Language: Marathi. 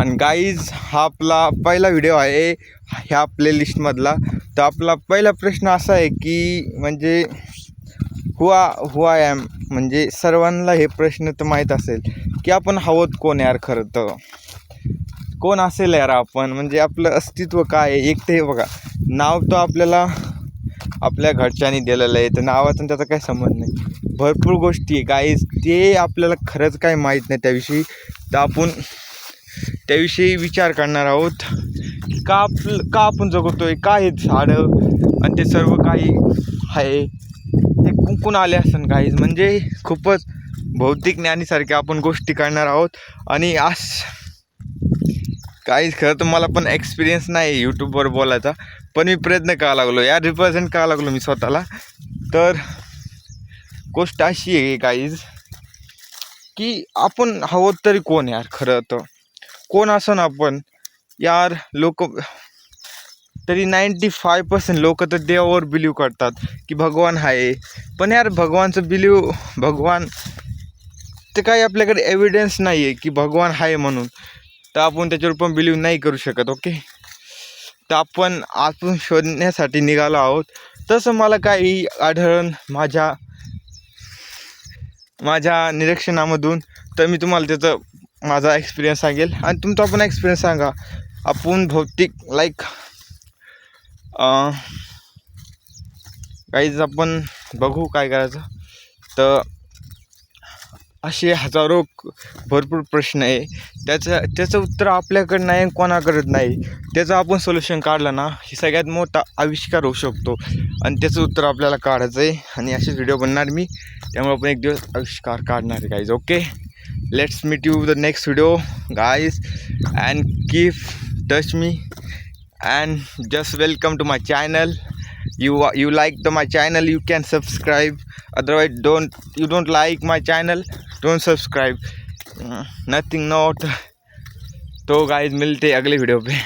आणि गाईज हा आपला पहिला व्हिडिओ आहे ह्या प्लेलिस्टमधला. तर आपला पहिला प्रश्न असा आहे की म्हणजे हु आय ॲम. म्हणजे सर्वांना हे प्रश्न तर माहीत असेल की आपण हवत कोण यार. खरं तर कोण असेल यार आपण, म्हणजे आपलं अस्तित्व काय आहे. एक ते बघा, नाव तर आपल्याला आपल्या घरच्यांनी दिलेलं आहे, तर नावाचा त्याचा काही संबंध नाही. भरपूर गोष्टी आहे गाईज, ते आपल्याला खरंच काही माहीत नाही त्याविषयी. तर आपण त्याविषयी विचार करणार आहोत की का आपण जगतोय, काय हे झाडं आणि ते सर्व काही आहे ते कुंकून आले असन गाईज. म्हणजे खूपच भौतिक ज्ञानीसारखे आपण गोष्टी करणार आहोत. आणि काहीच खरं तर मला पण एक्सपिरियन्स नाही यूट्यूबवर बोलायचा, पण मी प्रयत्न करायला लागलो यार, रिप्रेझेंट करायला लागलो मी स्वतःला. तर गोष्ट अशी आहे गाईज की आपण हवं तरी कोण यार. खरं तर कोण असं ना आपण यार. लोक तरी 95% लोक तर देवावर बिलीव करतात की भगवान आहे. पण यार भगवान ते काही आपल्याकडे एव्हिडन्स नाही आहे की भगवान आहे म्हणून. तर आपण त्याच्यावर पण बिलीव नाही करू शकत. ओके, तर आपण शोधण्यासाठी निघालो आहोत. तसं मला काही आढळून माझ्या निरीक्षणामधून, तर मी तुम्हाला त्याचं माझा एक्सपिरियन्स सांगेल आणि तुमचा पण एक्सपिरियन्स सांगा. आपण भौतिक काहीच आपण बघू काय करायचं. तर असे हजारो भरपूर प्रश्न आहे, त्याचं उत्तर आपल्याकडं नाही, कोणाकडं नाही. त्याचं आपण सोल्युशन काढलं ना, ही सगळ्यात मोठा आविष्कार होऊ शकतो. आणि त्याचं उत्तर आपल्याला काढायचं आहे आणि असेच व्हिडिओ बनणार मी. त्यामुळे आपण एक दिवस आविष्कार काढणार आहे guys. Okay, let's meet you the next video guys, and keep touch me and just welcome to my channel. You like my channel, you can subscribe. Otherwise you don't like my channel, don't subscribe. Nothing not. तो गाइस मिलते अगले वीडियो पे.